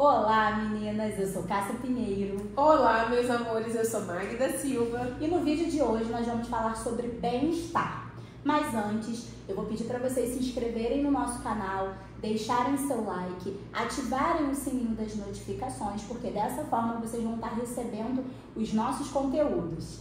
Olá meninas, eu sou Cássia Pinheiro. Olá meus amores, eu sou Magda Silva. E no vídeo de hoje nós vamos falar sobre bem-estar. Mas antes, eu vou pedir para vocês se inscreverem no nosso canal, deixarem seu like, ativarem o sininho das notificações, porque dessa forma vocês vão estar recebendo os nossos conteúdos.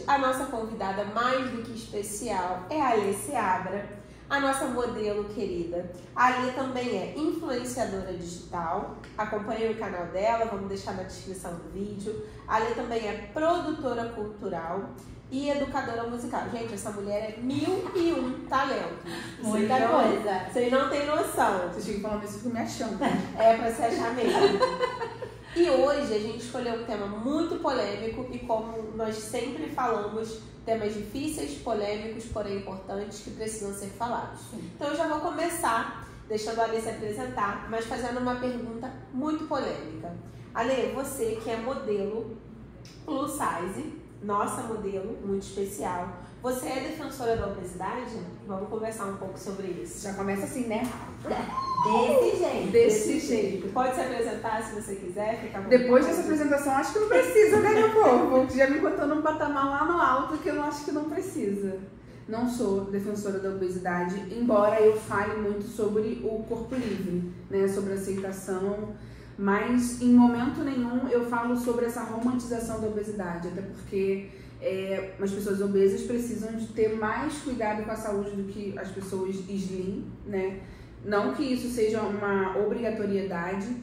A nossa convidada mais do que especial é a Alê Seabra, a nossa modelo querida. A Alê também é influenciadora digital, acompanhe o canal dela, vamos deixar na descrição do vídeo. A Alê também é produtora cultural e educadora musical. Gente, essa mulher é 1001 talentos. Muita coisa. Vocês não têm noção. Vocês ficam falando isso, eu fico me achando. É pra se achar mesmo. E hoje a gente escolheu um tema muito polêmico e, como nós sempre falamos, temas difíceis, polêmicos, porém importantes, que precisam ser falados. Então eu já vou começar, deixando a Alê se apresentar, mas fazendo uma pergunta muito polêmica. Alê, você que é modelo plus size, nossa modelo, muito especial, você é defensora da obesidade? Vamos conversar um pouco sobre isso. Já começa assim, né? Desse jeito. Pode se apresentar se você quiser, fica bom. Depois dessa apresentação, acho que não precisa, né, meu povo? Já me botou num patamar lá no alto que eu acho que não precisa. Não sou defensora da obesidade, embora eu fale muito sobre o corpo livre, né? Sobre aceitação, mas em momento nenhum eu falo sobre essa romantização da obesidade, até porque as pessoas obesas precisam de ter mais cuidado com a saúde do que as pessoas slim, né? Não que isso seja uma obrigatoriedade,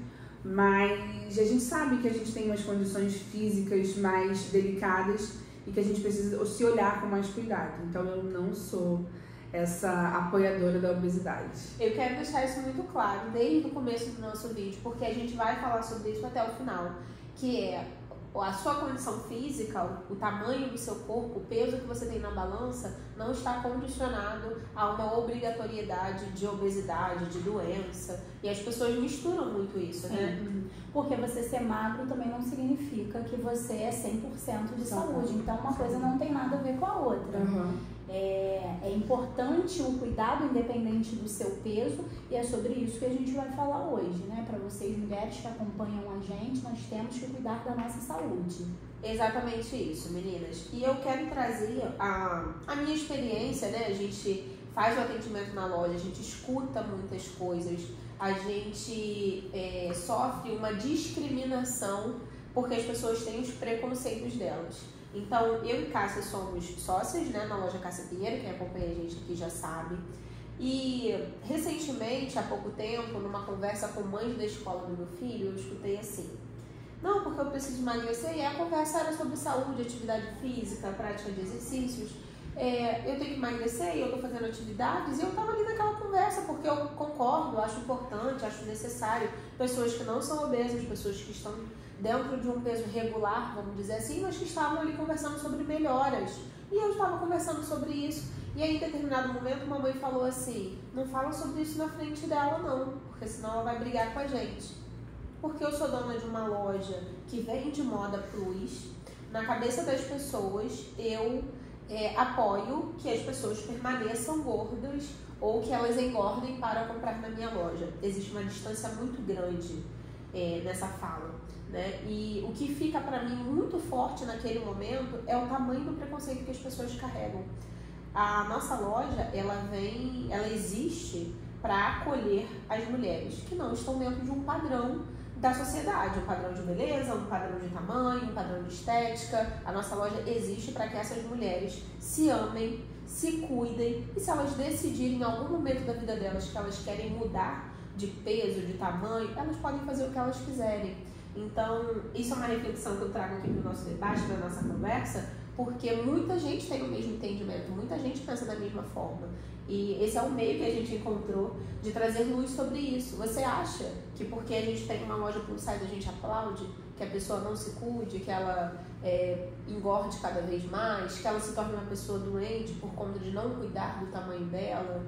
mas a gente sabe que a gente tem umas condições físicas mais delicadas e que a gente precisa se olhar com mais cuidado. Então eu não sou essa apoiadora da obesidade. Eu quero deixar isso muito claro desde o começo do nosso vídeo, porque a gente vai falar sobre isso até o final, que é a sua condição física, o tamanho do seu corpo, o peso que você tem na balança, não está condicionado a uma obrigatoriedade de obesidade, de doença. E as pessoas misturam muito isso, né? Porque você ser magro também não significa que você é 100% de saúde. Então uma coisa não tem nada a ver com a outra. É importante o cuidado independente do seu peso e é sobre isso que a gente vai falar hoje, né? Para vocês mulheres que acompanham a gente, nós temos que cuidar da nossa saúde. Exatamente isso, meninas. E eu quero trazer a minha experiência, né? A gente faz o atendimento na loja, a gente escuta muitas coisas, a gente sofre uma discriminação porque as pessoas têm os preconceitos delas. Então, eu e Cássia somos sócias, né, na loja Cássia Pinheiro, quem acompanha a gente aqui já sabe. E, recentemente, há pouco tempo, numa conversa com mães da escola do meu filho, eu escutei assim: não, porque eu preciso emagrecer, e a conversa era sobre saúde, atividade física, prática de exercícios. Eu tenho que emagrecer e eu tô fazendo atividades, e eu tava ali naquela conversa, porque eu concordo, acho importante, acho necessário. Pessoas que não são obesas, pessoas que estão dentro de um peso regular, vamos dizer assim, mas que estavam ali conversando sobre melhoras. E eu estava conversando sobre isso. E aí, em determinado momento, uma mãe falou assim: não fala sobre isso na frente dela, não, porque senão ela vai brigar com a gente. Porque eu sou dona de uma loja que vende moda plus. Na cabeça das pessoas, eu apoio que as pessoas permaneçam gordas ou que elas engordem para comprar na minha loja. Existe uma distância muito grande nessa fala, né? E o que fica para mim muito forte naquele momento é o tamanho do preconceito que as pessoas carregam. A nossa loja, ela existe para acolher as mulheres que não estão dentro de um padrão da sociedade, um padrão de beleza, um padrão de tamanho, um padrão de estética. A nossa loja existe para que essas mulheres se amem, se cuidem, e se elas decidirem em algum momento da vida delas que elas querem mudar de peso, de tamanho, elas podem fazer o que elas quiserem. Então, isso é uma reflexão que eu trago aqui no nosso debate, na nossa conversa, porque muita gente tem o mesmo entendimento, muita gente pensa da mesma forma. E esse é o meio que a gente encontrou de trazer luz sobre isso. Você acha que porque a gente tem uma loja plus size a gente aplaude? Que a pessoa não se cuide, que ela engorde cada vez mais, que ela se torne uma pessoa doente por conta de não cuidar do tamanho dela?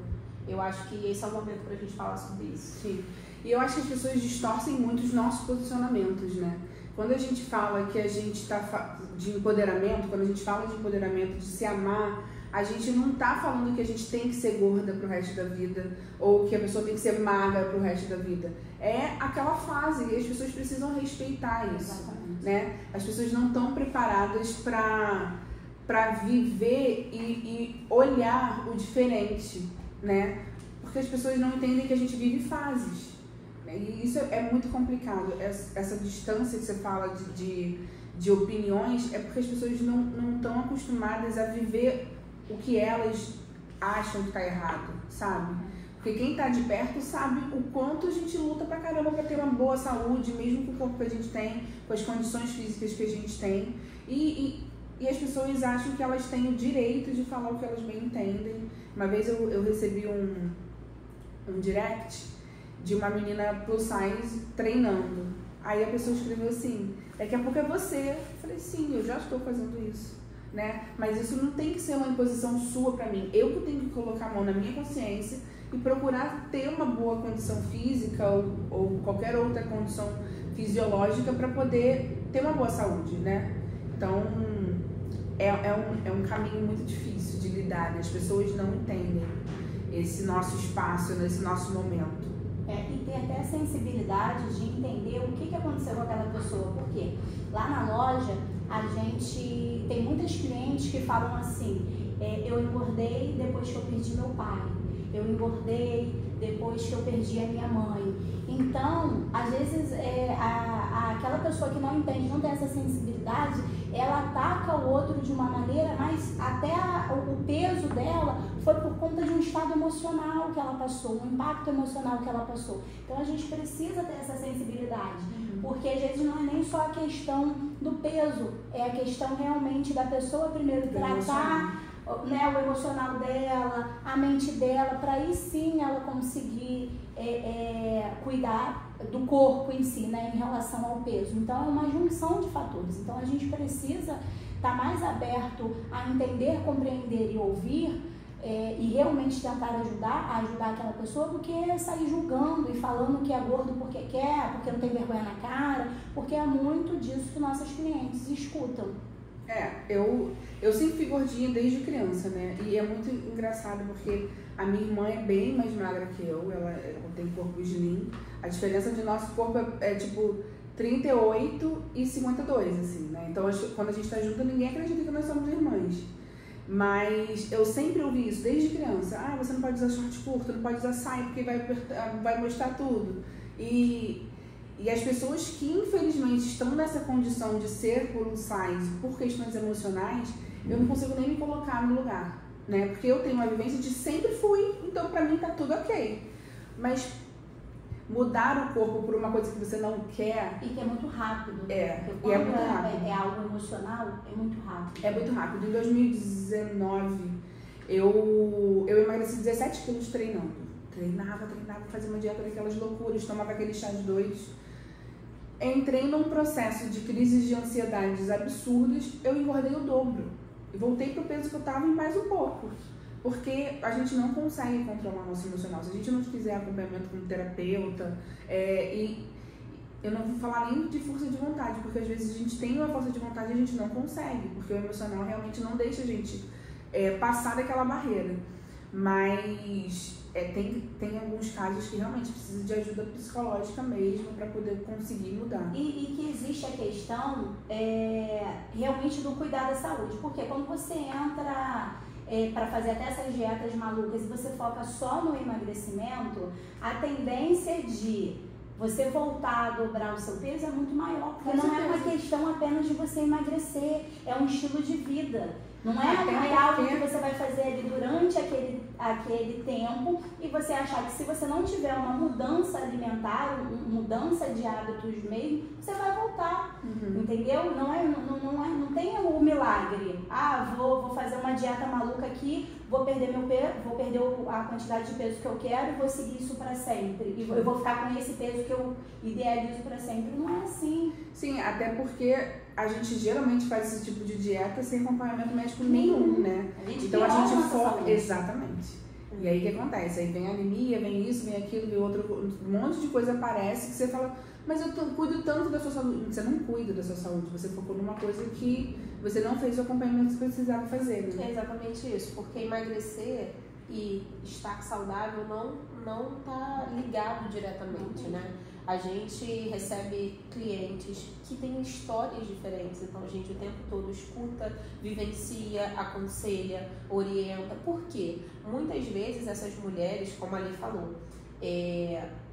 Eu acho que esse é o momento pra gente falar sobre isso. Sim. E eu acho que as pessoas distorcem muito os nossos posicionamentos, né? Quando a gente fala que a gente está de empoderamento, quando a gente fala de empoderamento, de se amar, a gente não tá falando que a gente tem que ser gorda pro resto da vida ou que a pessoa tem que ser magra pro resto da vida. É aquela fase e as pessoas precisam respeitar isso. Exatamente. Né? As pessoas não estão preparadas para viver e olhar o diferente, né? Porque as pessoas não entendem que a gente vive fases. E isso é muito complicado. Essa distância que você fala de opiniões é porque as pessoas não estão acostumadas a viver o que elas acham que está errado, sabe? Porque quem tá de perto sabe o quanto a gente luta pra caramba pra ter uma boa saúde, mesmo com o corpo que a gente tem, com as condições físicas que a gente tem. E as pessoas acham que elas têm o direito de falar o que elas bem entendem. Uma vez eu recebi um direct de uma menina plus size treinando. Aí a pessoa escreveu assim, daqui a pouco é você. Eu falei, sim, eu já estou fazendo isso. Né? Mas isso não tem que ser uma imposição sua pra mim. Eu que tenho que colocar a mão na minha consciência e procurar ter uma boa condição física ou qualquer outra condição fisiológica para poder ter uma boa saúde, né? Então, é um caminho muito difícil de lidar, né? As pessoas não entendem esse nosso espaço, esse nosso momento. E ter até a sensibilidade de entender o que aconteceu com aquela pessoa. Porque lá na loja, a gente tem muitas clientes que falam assim, eu engordei depois que eu perdi meu pai, eu engordei depois que eu perdi a minha mãe. Então, às vezes, aquela pessoa que não entende, não tem essa sensibilidade, ela ataca o outro de uma maneira, mas até o peso dela foi por conta de um estado emocional que ela passou, um impacto emocional que ela passou. Então, a gente precisa ter essa sensibilidade, porque às vezes não é nem só a questão do peso, é a questão realmente da pessoa primeiro tratar, né, o emocional dela, a mente dela, para aí sim ela conseguir cuidar do corpo em si, né, em relação ao peso. Então é uma junção de fatores. Então a gente precisa estar mais aberto a entender, compreender e ouvir e realmente tentar ajudar aquela pessoa, do que sair julgando e falando que é gordo porque quer, porque não tem vergonha na cara, porque é muito disso que nossos clientes escutam. Eu sempre fui gordinha desde criança, né? E é muito engraçado porque a minha irmã é bem mais magra que eu, ela tem corpo slim. A diferença de nosso corpo é tipo 38 e 52, assim, né? Então quando a gente tá junto, ninguém acredita que nós somos irmãs. Mas eu sempre ouvi isso desde criança. Ah, você não pode usar short curto, não pode usar saia porque vai mostrar tudo. E as pessoas que infelizmente estão nessa condição de ser plus size por questões emocionais, eu não consigo nem me colocar no lugar, né? Porque eu tenho uma vivência de sempre fui, então pra mim tá tudo ok. Mas mudar o corpo por uma coisa que você não quer... E que é muito rápido. E é muito rápido. É algo emocional, é muito rápido. É muito rápido. Em 2019, eu emagreci 17 quilos treinando. Treinava, fazia uma dieta daquelas loucuras, tomava aqueles chás doidos. Entrei num processo de crises de ansiedades absurdas, eu engordei o dobro. E voltei pro peso que eu tava em mais um pouco. Porque a gente não consegue controlar o nosso emocional. Se a gente não fizer acompanhamento com um terapeuta, e eu não vou falar nem de força de vontade, porque às vezes a gente tem uma força de vontade e a gente não consegue, porque o emocional realmente não deixa a gente passar daquela barreira. Mas tem alguns casos que realmente precisa de ajuda psicológica mesmo para poder conseguir mudar. E que existe a questão realmente do cuidar da saúde, porque quando você entra para fazer até essas dietas malucas e você foca só no emagrecimento, a tendência de você voltar a dobrar o seu peso é muito maior, porque não é uma questão apenas de você emagrecer, é um estilo de vida. Não é algo que você vai fazer ali durante aquele tempo e você achar que se você não tiver uma mudança alimentar, mudança de hábitos mesmo, você vai voltar, entendeu? Não tem o milagre. Vou fazer uma dieta maluca aqui, vou perder meu peso, vou perder a quantidade de peso que eu quero e vou seguir isso para sempre. E eu vou ficar com esse peso que eu idealizo para sempre. Não é assim. Sim, até porque a gente geralmente faz esse tipo de dieta sem acompanhamento médico nenhum, né? Então a gente foca. Exatamente. E aí o que acontece? Aí vem anemia, vem isso, vem aquilo, vem outro, um monte de coisa aparece que você fala, mas eu cuido tanto da sua saúde. Você não cuida da sua saúde, você focou numa coisa que você não fez o acompanhamento que precisava fazer, né? É exatamente isso, porque emagrecer e estar saudável não tá ligado diretamente, né? A gente recebe clientes que têm histórias diferentes, então a gente o tempo todo escuta, vivencia, aconselha, orienta. Por quê? Muitas vezes essas mulheres, como a Ali falou,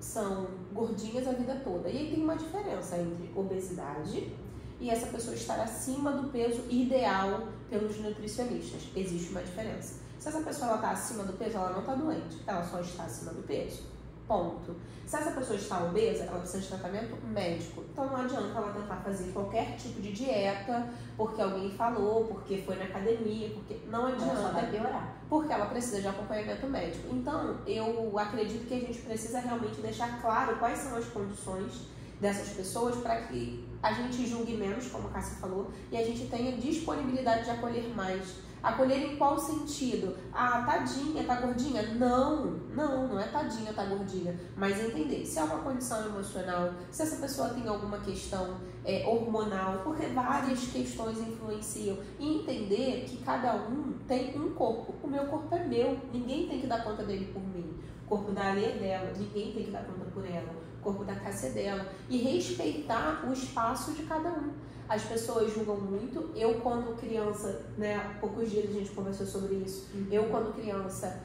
são gordinhas a vida toda. E aí tem uma diferença entre obesidade e essa pessoa estar acima do peso ideal pelos nutricionistas. Existe uma diferença. Se essa pessoa está acima do peso, ela não está doente, ela só está acima do peso. Ponto. Se essa pessoa está obesa, ela precisa de tratamento médico. Então não adianta ela tentar fazer qualquer tipo de dieta porque alguém falou, porque foi na academia, porque não adianta. Ela só vai piorar. Porque ela precisa de acompanhamento médico. Então eu acredito que a gente precisa realmente deixar claro quais são as condições dessas pessoas para que a gente julgue menos, como a Cássia falou, e a gente tenha disponibilidade de acolher mais. Acolher em qual sentido? Ah, tadinha, tá gordinha? Não é tadinha, tá gordinha. Mas entender se é uma condição emocional, se essa pessoa tem alguma questão hormonal, porque várias questões influenciam. E entender que cada um tem um corpo. O meu corpo é meu, ninguém tem que dar conta dele por mim. O corpo da Ale é dela, ninguém tem que dar conta por ela. O corpo da Cássia é dela. E respeitar o espaço de cada um. As pessoas julgam muito. Eu, quando criança, né, há poucos dias a gente conversou sobre isso. Eu, quando criança,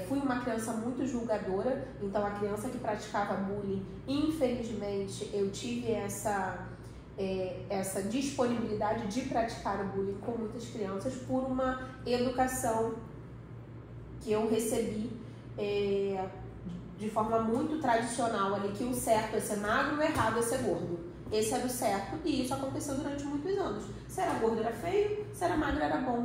fui uma criança muito julgadora. Então, a criança que praticava bullying, infelizmente, eu tive essa disponibilidade de praticar o bullying com muitas crianças por uma educação que eu recebi de forma muito tradicional ali, que o certo é ser magro, o errado é ser gordo. Esse era o certo e isso aconteceu durante muitos anos. Se era gordo era feio, se era magro era bom.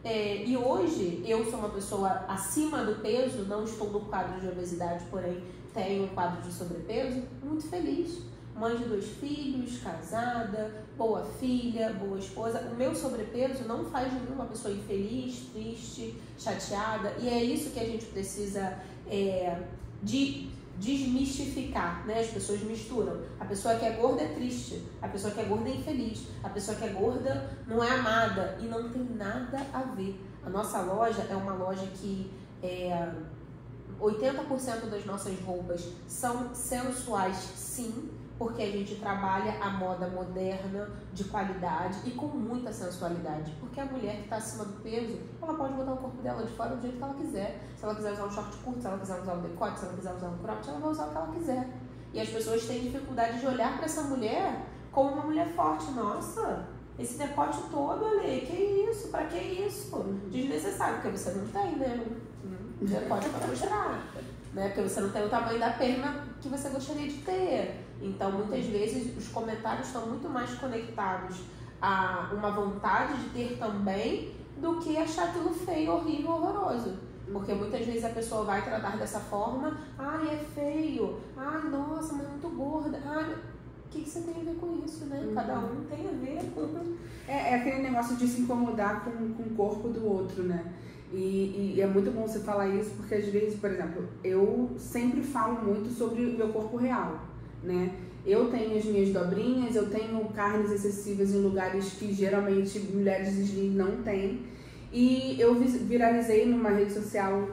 E hoje eu sou uma pessoa acima do peso, não estou no quadro de obesidade, porém tenho um quadro de sobrepeso, muito feliz. Mãe de 2 filhos, casada, boa filha, boa esposa. O meu sobrepeso não faz de mim uma pessoa infeliz, triste, chateada. E é isso que a gente precisa desmistificar, né? As pessoas misturam. A pessoa que é gorda é triste, a pessoa que é gorda é infeliz, a pessoa que é gorda não é amada e não tem nada a ver. A nossa loja é uma loja que 80% das nossas roupas são sensuais, sim, porque a gente trabalha a moda moderna, de qualidade e com muita sensualidade. Porque a mulher que está acima do peso, ela pode botar o corpo dela de fora do jeito que ela quiser. Se ela quiser usar um short curto, se ela quiser usar um decote, se ela quiser usar um cropped, ela vai usar o que ela quiser. E as pessoas têm dificuldade de olhar para essa mulher como uma mulher forte. Nossa, esse decote todo, Ale, que isso? Pra que isso? Desnecessário, porque você não tem, né? Decote para mostrar. Né? Porque você não tem o tamanho da perna que você gostaria de ter. Então, muitas vezes, os comentários estão muito mais conectados a uma vontade de ter também do que achar aquilo feio, horrível, horroroso. Porque muitas vezes a pessoa vai tratar dessa forma, ai, é feio, ai, nossa, mas muito gorda, ai, o que você tem a ver com isso, né? Cada um tem a ver com... É aquele negócio de se incomodar com o corpo do outro, né? E é muito bom você falar isso, porque às vezes, por exemplo, eu sempre falo muito sobre o meu corpo real, né? Eu tenho as minhas dobrinhas, eu tenho carnes excessivas em lugares que geralmente mulheres slim não têm. E eu viralizei numa rede social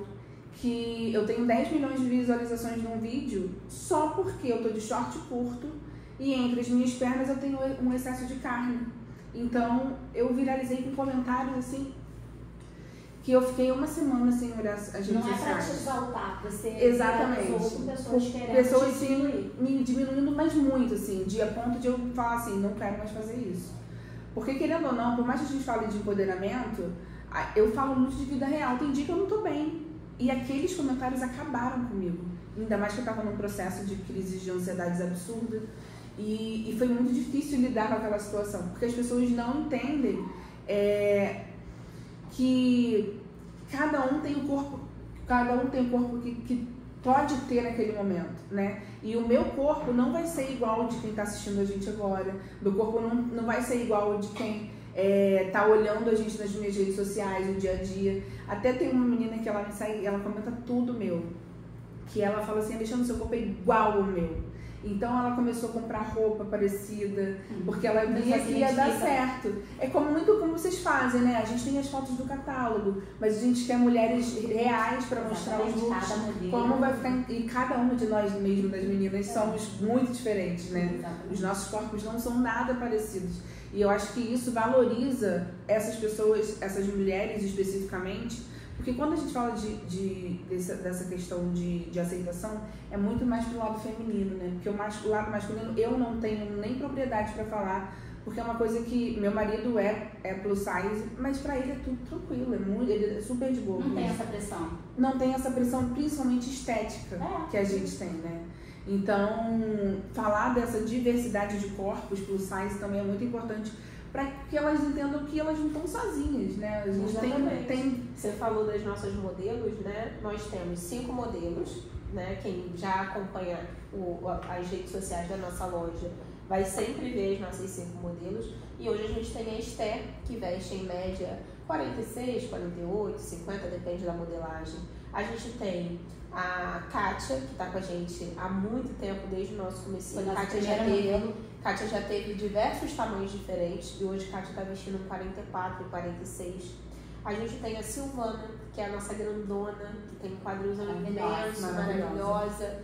que eu tenho 10 milhões de visualizações num vídeo só porque eu tô de short curto e entre as minhas pernas eu tenho um excesso de carne. Então eu viralizei com comentários assim que eu fiquei uma semana sem olhar as redes sociais. Não é pra te exaltar, você exatamente. Pessoas querendo pessoas te diminuir. me diminuindo, mas muito, assim, de a ponto de eu falar assim, não quero mais fazer isso. Porque, querendo ou não, por mais que a gente fale de empoderamento, eu falo muito de vida real. Tem dia que eu não tô bem. E aqueles comentários acabaram comigo. Ainda mais que eu tava num processo de crise de ansiedades absurda. E foi muito difícil lidar com aquela situação. Porque as pessoas não entendem que cada um tem um corpo que pode ter naquele momento, né? E o meu corpo não vai ser igual de quem está assistindo a gente agora. Meu corpo não vai ser igual de quem tá olhando a gente nas minhas redes sociais, no dia a dia. Até tem uma menina que ela me segue, ela comenta tudo meu. Que ela fala assim, Alexandre, seu corpo é igual ao meu. Então ela começou a comprar roupa parecida, porque ela via que ia dar certo. É muito como vocês fazem, né? A gente tem as fotos do catálogo, mas a gente quer mulheres reais para mostrar os looks, como vai ficar. E cada uma de nós mesmo, das meninas, somos muito diferentes, né? Exatamente. Os nossos corpos não são nada parecidos. E eu acho que isso valoriza essas pessoas, essas mulheres especificamente, porque quando a gente fala dessa questão de aceitação, é muito mais pro lado feminino, né? Porque o lado masculino eu não tenho nem propriedade para falar, porque é uma coisa que meu marido é plus size, mas pra ele é tudo tranquilo, ele é super de boa. Não tem essa pressão. Não tem essa pressão, principalmente estética, que a gente tem, né? Então, falar dessa diversidade de corpos plus size também é muito importante, para que elas entendam que elas não estão sozinhas, né? A gente tem... Você falou das nossas modelos, né? Nós temos 5 modelos, né? Quem já acompanha as redes sociais da nossa loja vai sempre ver as nossas 5 modelos. E hoje a gente tem a Esther, que veste em média 46, 48, 50, depende da modelagem. A gente tem a Kátia, que está com a gente há muito tempo, desde o nosso começo. Kátia já teve diversos tamanhos diferentes e hoje Kátia está vestindo um 44 e 46. A gente tem a Silvana, que é a nossa grandona, que tem um quadrilzão imenso, maravilhosa.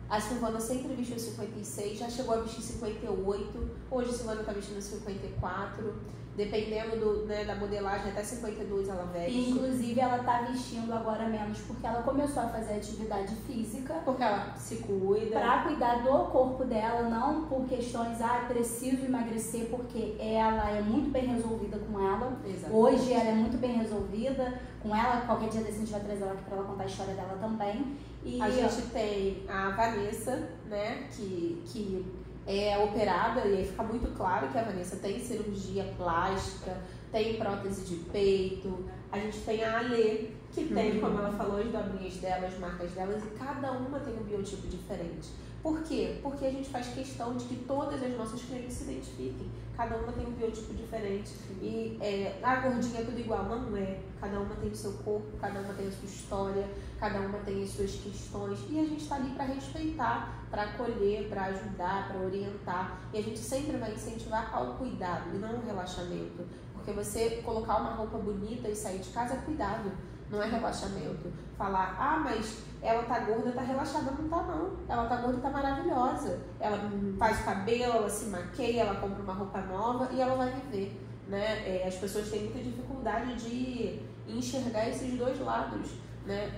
A Silvana sempre vestiu 56, já chegou a vestir 58. Hoje a Silvana está vestindo 54. Dependendo da modelagem, até 52 ela veste. E, inclusive, ela tá vestindo agora menos porque ela começou a fazer atividade física. Porque ela se cuida. Pra cuidar do corpo dela, não por questões, preciso emagrecer, porque ela é muito bem resolvida com ela. Exatamente. Hoje ela é muito bem resolvida com ela. Qualquer dia desse a gente vai trazer ela aqui pra ela contar a história dela também. E a gente tem a Vanessa, né, que é operada, e aí fica muito claro que a Vanessa tem cirurgia plástica, tem prótese de peito. A gente tem a Alê, que tem, como ela falou, as dobrinhas dela, as marcas delas, e cada uma tem um biotipo diferente. Por quê? Porque a gente faz questão de que todas as nossas clientes se identifiquem. Cada uma tem um biotipo diferente. E a gordinha é tudo igual, não é. Cada uma tem o seu corpo, cada uma tem a sua história, cada uma tem as suas questões. E a gente está ali para respeitar, para acolher, para ajudar, para orientar. E a gente sempre vai incentivar ao cuidado e não ao relaxamento. Porque você colocar uma roupa bonita e sair de casa é cuidado, não é relaxamento. Falar, mas ela tá gorda, tá relaxada, não tá não. Ela tá gorda e tá maravilhosa. Ela faz o cabelo, ela se maqueia, ela compra uma roupa nova e ela vai viver, né? As pessoas têm muita dificuldade de enxergar esses dois lados, né?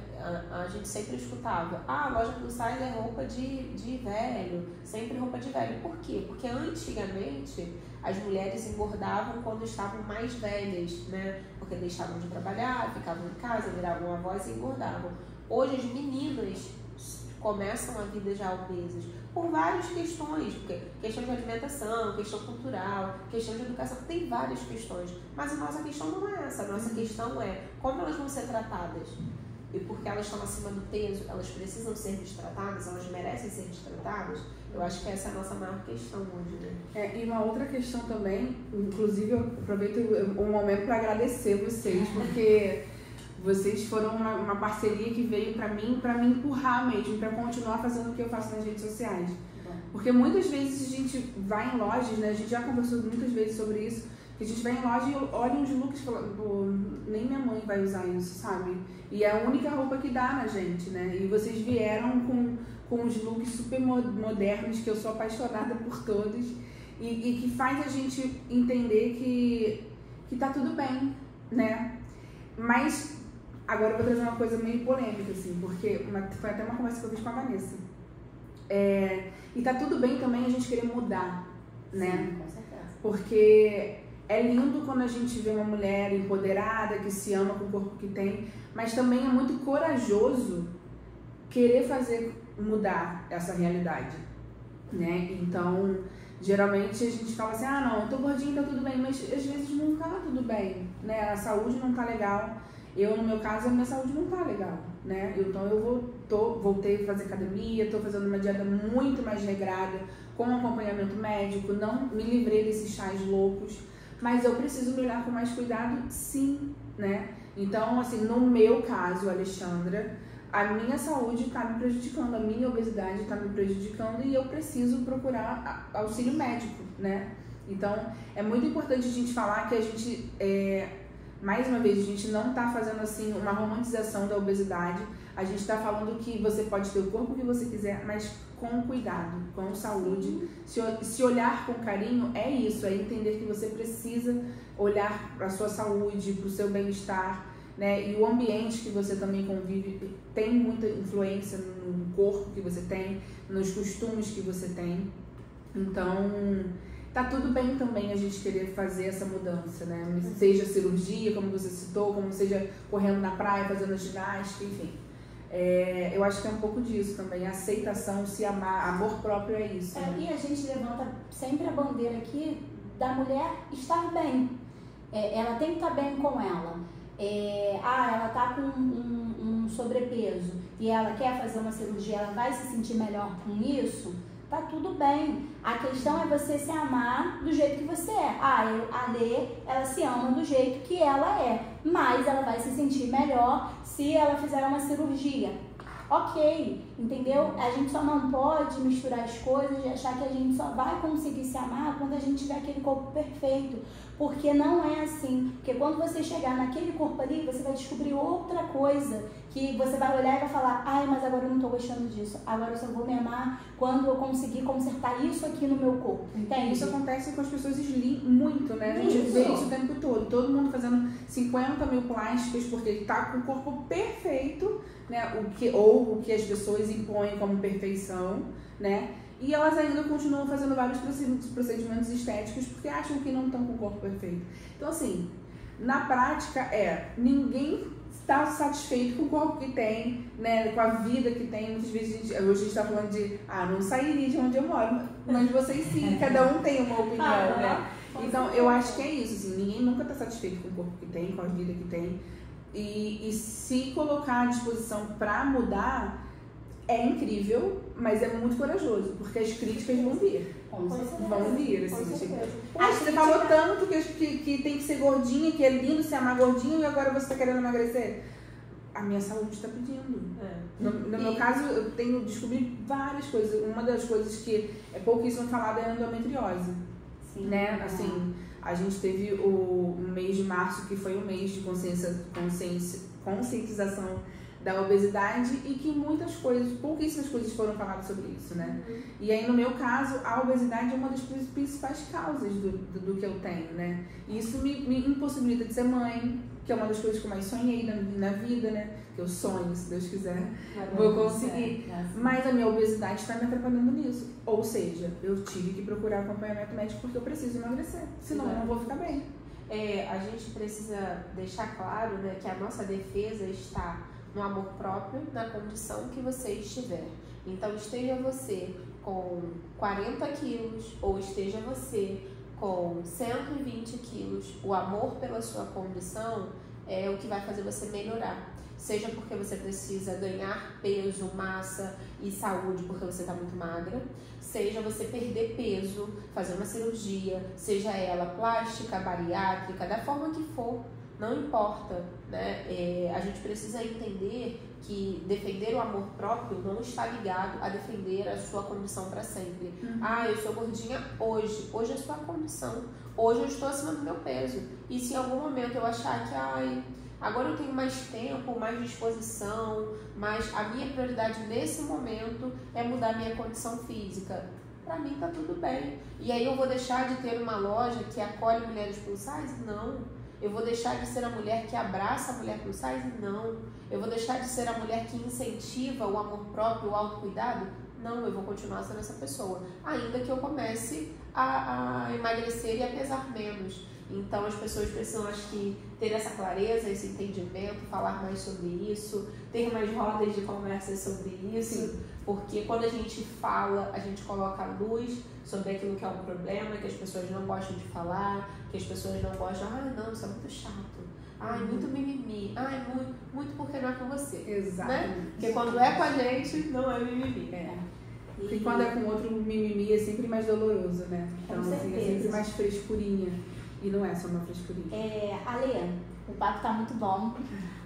A gente sempre escutava, a loja plus size é roupa de velho, sempre roupa de velho. Por quê? Porque antigamente as mulheres engordavam quando estavam mais velhas, né? Porque deixavam de trabalhar, ficavam em casa, viravam avós e engordavam. Hoje as meninas começam a vida já obesas por várias questões, porque questão de alimentação, questão cultural, questão de educação, tem várias questões. Mas a nossa questão não é essa, a nossa questão é como elas vão ser tratadas. E porque elas estão acima do peso, elas precisam ser destratadas, elas merecem ser destratadas. Eu acho que essa é a nossa maior questão hoje, né? E uma outra questão também, inclusive eu aproveito um momento para agradecer vocês, porque vocês foram uma parceria que veio para me empurrar mesmo, para continuar fazendo o que eu faço nas redes sociais. Porque muitas vezes a gente vai em lojas, né? A gente já conversou muitas vezes sobre isso, que a gente vai em loja e olha uns looks e fala, pô, nem minha mãe vai usar isso, sabe? E é a única roupa que dá na gente, né? E vocês vieram com uns looks super modernos, que eu sou apaixonada por todos, e que faz a gente entender que tá tudo bem, né? Mas agora eu vou trazer uma coisa meio polêmica, assim, porque foi até uma conversa que eu fiz com a Vanessa. E tá tudo bem também a gente querer mudar, né? Sim, com certeza. Porque é lindo quando a gente vê uma mulher empoderada, que se ama com o corpo que tem, mas também é muito corajoso querer mudar essa realidade, né? Então, geralmente a gente fala assim, não, eu tô gordinha, tá tudo bem, mas às vezes não tá tudo bem, né? A saúde não tá legal. No meu caso, a minha saúde não tá legal, né? Então eu voltei a fazer academia, tô fazendo uma dieta muito mais regrada, com acompanhamento médico, não me livrei desses chás loucos, mas eu preciso me olhar com mais cuidado, sim, né? Então, assim, no meu caso, Alexandra, a minha saúde está me prejudicando, a minha obesidade está me prejudicando e eu preciso procurar auxílio médico, né? Então, é muito importante a gente falar que a gente, mais uma vez, a gente não está fazendo assim uma romantização da obesidade, a gente está falando que você pode ter o corpo que você quiser, mas com cuidado, com saúde. Se olhar com carinho é isso, é entender que você precisa olhar para a sua saúde, para o seu bem-estar, né? E o ambiente que você também convive tem muita influência no corpo que você tem, nos costumes que você tem. Então, tá tudo bem também a gente querer fazer essa mudança, né? Seja cirurgia, como você citou, como seja correndo na praia, fazendo ginástica, enfim. Eu acho que é um pouco disso também, a aceitação, se amar, amor próprio é isso. Né? E a gente levanta sempre a bandeira aqui da mulher estar bem. Ela tem que estar bem com ela. Ela tá com um sobrepeso e ela quer fazer uma cirurgia, ela vai se sentir melhor com isso, tá tudo bem. A questão é você se amar do jeito que você é. A Lê, ela se ama do jeito que ela é, mas ela vai se sentir melhor se ela fizer uma cirurgia. Ok, entendeu? A gente só não pode misturar as coisas e achar que a gente só vai conseguir se amar quando a gente tiver aquele corpo perfeito. Porque não é assim. Porque quando você chegar naquele corpo ali, você vai descobrir outra coisa. Que você vai olhar e vai falar, mas agora eu não tô gostando disso. Agora eu só vou me amar quando eu conseguir consertar isso aqui no meu corpo. Entende? Isso acontece com as pessoas muito, né? A gente vê isso o tempo todo. Todo mundo fazendo 50 mil plásticas porque tá com o corpo perfeito, né? O que as pessoas impõem como perfeição, né? E elas ainda continuam fazendo vários procedimentos estéticos porque acham que não estão com o corpo perfeito. Então, assim, na prática ninguém está satisfeito com o corpo que tem, né, com a vida que tem. Muitas vezes hoje a gente está falando de, não sairia de onde eu moro, mas vocês sim, cada um tem uma opinião, né? Então, eu acho que é isso, assim, ninguém nunca está satisfeito com o corpo que tem, com a vida que tem. E se colocar à disposição para mudar, é incrível, mas é muito corajoso, porque as críticas vão vir. Vão vir, assim. Você falou tanto que tem que ser gordinha, que é lindo se amar gordinho e agora você está querendo emagrecer. A minha saúde está pedindo. No meu caso, eu descobri várias coisas. Uma das coisas que é pouquíssimo falada é a endometriose. Sim, né? Assim, a gente teve o mês de março, que foi um mês de conscientização da obesidade e que pouquíssimas coisas foram faladas sobre isso, né? E aí, no meu caso, a obesidade é uma das principais causas do que eu tenho, né? E isso me impossibilita de ser mãe, que é uma das coisas que eu mais sonhei na vida, né? Que eu sonho, se Deus quiser, vou conseguir. Mas a minha obesidade está me atrapalhando nisso. Ou seja, eu tive que procurar acompanhamento médico porque eu preciso emagrecer, senão eu não vou ficar bem. A gente precisa deixar claro, né, que a nossa defesa está no amor próprio, na condição que você estiver. Então, esteja você com 40 quilos ou esteja você com 120 quilos, o amor pela sua condição é o que vai fazer você melhorar. Seja porque você precisa ganhar peso, massa e saúde porque você está muito magra, seja você perder peso, fazer uma cirurgia, seja ela plástica, bariátrica, da forma que for, não importa, né? A gente precisa entender que defender o amor próprio não está ligado a defender a sua condição para sempre. Eu sou gordinha hoje é a sua condição, hoje eu estou acima do meu peso, e se em algum momento eu achar que agora eu tenho mais tempo, mais disposição, mas a minha prioridade nesse momento é mudar minha condição física, pra mim tá tudo bem. E aí eu vou deixar de ter uma loja que acolhe mulheres plus size? Não. Eu vou deixar de ser a mulher que abraça a mulher plus size? Não. Eu vou deixar de ser a mulher que incentiva o amor próprio, o autocuidado? Não, eu vou continuar sendo essa pessoa, ainda que eu comece a emagrecer e a pesar menos. Então as pessoas precisam, acho que, ter essa clareza, esse entendimento, falar mais sobre isso, ter mais rodas de conversa sobre isso, porque quando a gente fala, a gente coloca a luz sobre aquilo que é um problema, que as pessoas não gostam de falar, que as pessoas não gostam, não, isso é muito chato, muito mimimi, muito porque não é com você. Exato. Né? Porque quando é com a gente, não é mimimi. E quando é com outro, mimimi é sempre mais doloroso, né? Então, assim, é sempre mais frescurinha. E não é só uma frescurinha. Ale, o papo tá muito bom,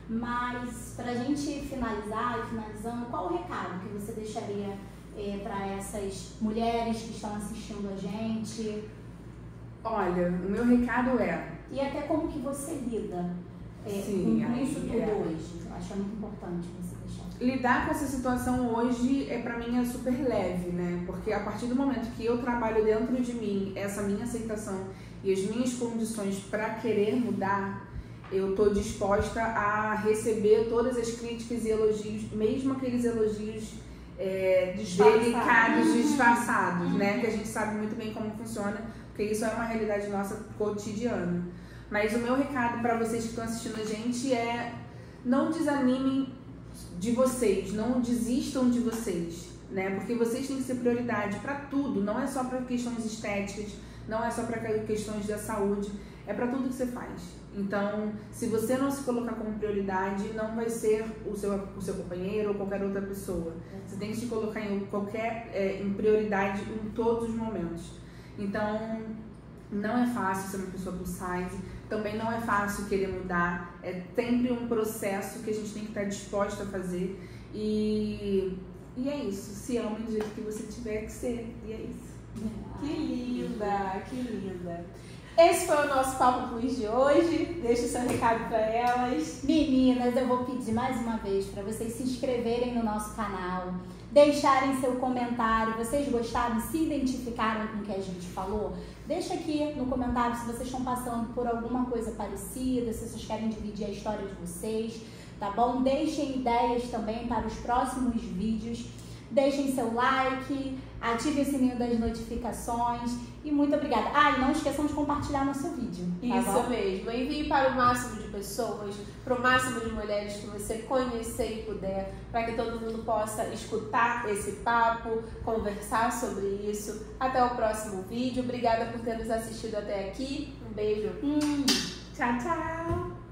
mas pra gente finalizar e finalizando, qual o recado que você deixaria para essas mulheres que estão assistindo a gente? Olha, o meu recado é... E até como que você lida com isso tudo hoje? Eu acho muito importante você deixar. Lidar com essa situação hoje, pra mim, é super leve, né? Porque a partir do momento que eu trabalho dentro de mim, essa minha aceitação e as minhas condições para querer mudar, eu tô disposta a receber todas as críticas e elogios, mesmo aqueles elogios delicados, disfarçados, né? Que a gente sabe muito bem como funciona, porque isso é uma realidade nossa cotidiana. Mas o meu recado para vocês que estão assistindo a gente é: não desanimem de vocês, não desistam de vocês, né? Porque vocês têm que ser prioridade para tudo, não é só para questões estéticas, não é só para questões da saúde, é para tudo que você faz. Então, se você não se colocar como prioridade, não vai ser o seu companheiro ou qualquer outra pessoa. Você tem que se colocar em prioridade em todos os momentos. Então, não é fácil ser uma pessoa plus size, também não é fácil querer mudar, é sempre um processo que a gente tem que estar disposta a fazer. E é isso, se amem do jeito que você tiver que ser, e é isso. Que linda, que linda. Esse foi o nosso Papo Plus de hoje. Deixa o seu recado para elas. Meninas, eu vou pedir mais uma vez para vocês se inscreverem no nosso canal, deixarem seu comentário. Vocês gostaram, se identificaram com o que a gente falou? Deixa aqui no comentário se vocês estão passando por alguma coisa parecida, se vocês querem dividir a história de vocês, tá bom? Deixem ideias também para os próximos vídeos. Deixem seu like, ative o sininho das notificações e muito obrigada. E não esqueçam de compartilhar nosso vídeo. Tá Isso bom? mesmo. Envie para o máximo de pessoas, para o máximo de mulheres que você conhecer e puder, para que todo mundo possa escutar esse papo, conversar sobre isso. Até o próximo vídeo. Obrigada por ter nos assistido até aqui. Um beijo. Tchau, tchau.